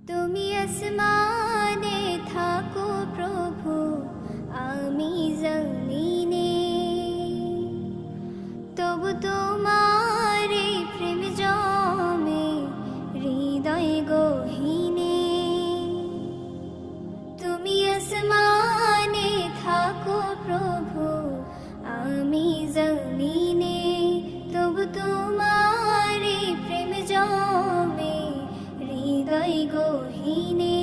তুমি আসমানে থাকো প্রভু, আমি জমিনে, তবু তোমার এই প্রেম জমে হৃদয় গহীনে। তুমি আসমানে থাকো প্রভু, আমি জমিনে, তবু তোমার এই প্রেম জমে হৃদয় গহীনে।